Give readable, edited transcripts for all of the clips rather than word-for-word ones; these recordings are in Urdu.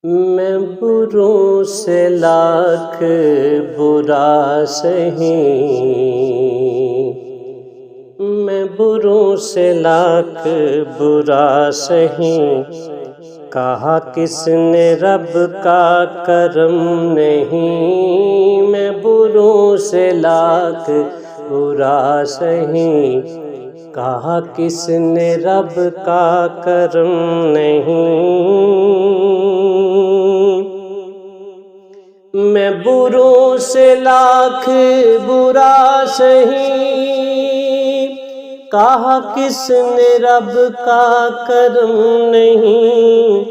میں بروں سے لاکھ برا سہی، میں بروں سے لاکھ برا سہی، کہا کس نے رب کا کرم نہیں۔ میں بروں سے لاکھ برا سہی، کہا کس نے رب کا کرم نہیں۔ میں بروں سے لاکھ برا سہی، کہا کس نے رب کا کرم نہیں۔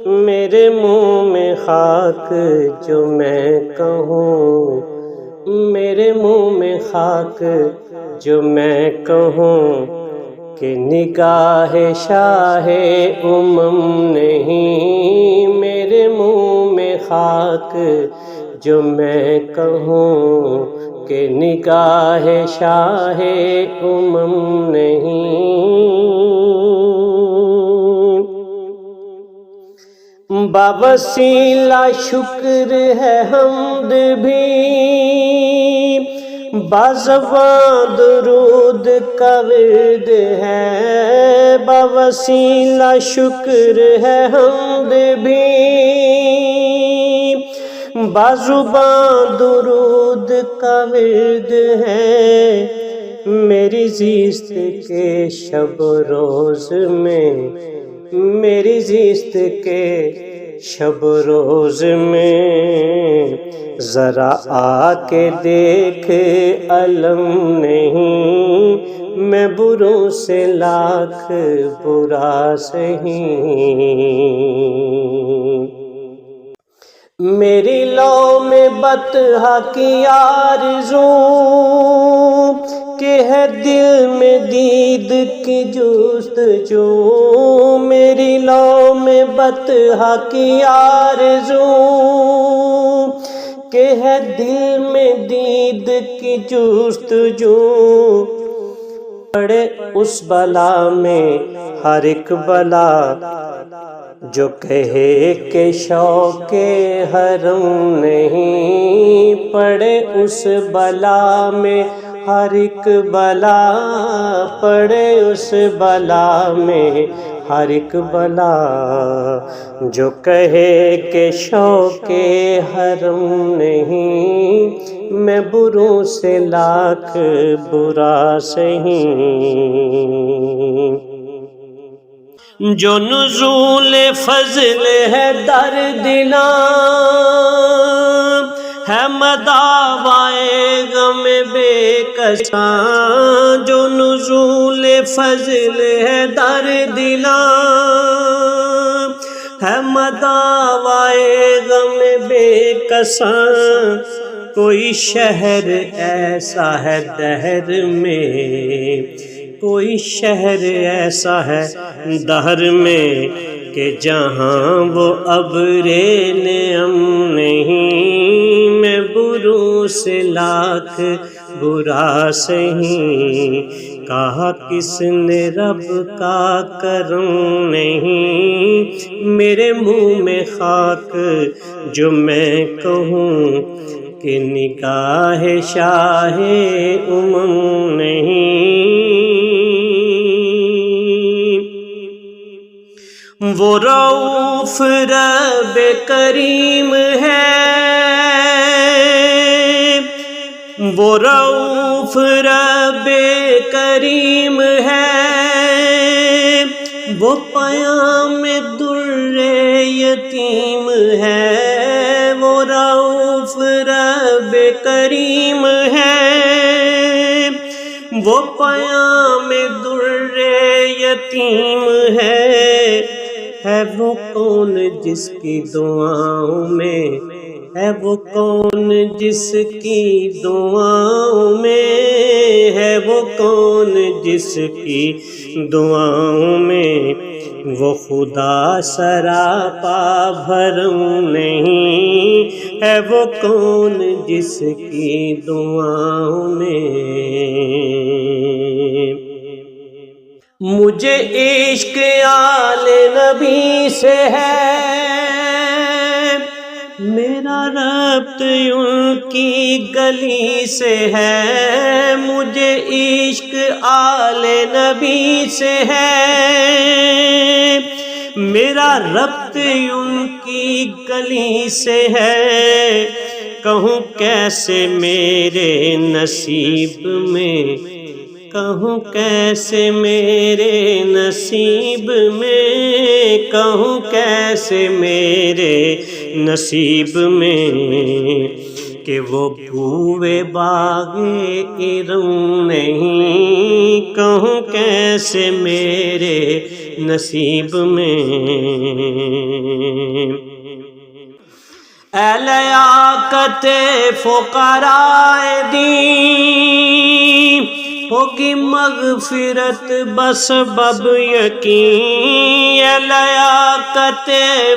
میرے منہ میں خاک جو میں کہوں، میرے منہ میں خاک جو میں کہوں، کہ نگاہ شاہ نہیں۔ میرے منہ میں خاک جو میں کہوں، کہ نگاہ شاہ نہیں۔ باوسیلہ شکر ہے حمد بھی، بازباں درود کا ورد ہے۔ باوسیلہ شکر ہے حمد بھی، بازباں درود کا ورد ہے۔ میری زیست کے شب روز میں، میری زیست کے شب روز میں، ذرا آ کے دیکھ علم نہیں۔ میں بروں سے لاکھ برا سہی، میری لو میں بطحہ کی آرزو، کہ ہے دل میں دید کی جستجو۔ میری لو میں بطحہ کی آرزو، کہ ہے دل میں دید کی جستجو۔ پڑے اس بلا میں ہر ایک بلا، جو کہے کہ شوق حرم نہیں۔ پڑے اس بلا میں ہر ایک بلا، پڑے اس بلا میں ہر ایک بلا، جو کہے کہ شوق حرم نہیں۔ میں بروں سے لاکھ برا سہی، جو نزول فضل ہے در دلاں، ہے مداوائے غم بے کساں۔ جو نزول فضل ہے در دلاں، ہے مداوائے غم بے کساں۔ کوئی شہر ایسا ہے دہر میں، کوئی شہر ایسا ہے دہر میں، کہ جہاں وہ ابر نعم نہیں۔ میں بروں سے لاکھ برا سہی، کہا کس نے رب کا کرم نہیں۔ میرے منہ میں خاک جو میں کہوں، کہ نگاہ شاہ نہیں۔ وہ رؤوف رب کریم ہے، وہ رؤوف رب کریم ہے، وہ پیام در یتیم ہے۔ وہ رؤوف رب کریم ہے، وہ پیام در یتیم ہے وہ کون جس کی دعاؤں میں، ہے وہ کون جس کی دعاؤں میں، ہے وہ کون جس کی دعاؤں میں، وہ خدا سراپا بھرم نہیں۔ ہے وہ کون جس کی دعاؤں میں۔ مجھے عشق آل نبی سے ہے، میرا ربط ان کی گلی سے ہے، مجھے عشق آل نبی سے ہے، میرا ربط ان کی گلی سے ہے، کہوں کیسے میرے نصیب میں، کہوں کیسے میرے نصیب میں، کہوں کیسے میرے نصیب میں، کہ وہ بھوے باغ ارم نہیں، کہوں کیسے میرے نصیب میں۔ اے لیاقت فقراء دین، ہوگی مغفرت بسبب یقین، اے لیاقت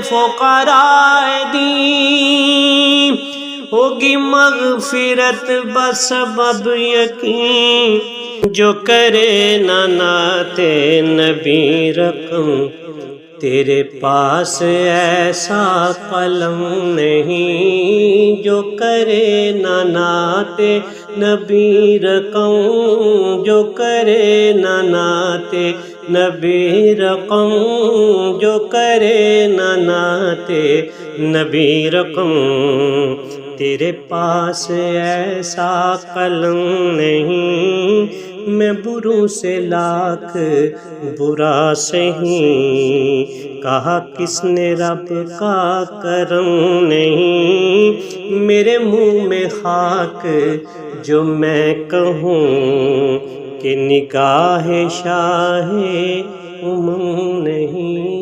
فقراء دین، ہوگی مغفرت بسبب یقین، جو کرے نہ نعت نبی رقم، تیرے پاس ایسا قلم نہیں، جو کرے نہ نعت نبی رقم، جو کرے نہ نعت نبی رقم، جو کرے نہ نعت نبی رقم، تیرے پاس ایسا قلم نہیں، میں بروں سے لاکھ برا سہی، کہا کس نے رب کا کرم نہیں، میرے منہ میں خاک جو میں کہوں، کہ نگاہ شاہ امم نہیں۔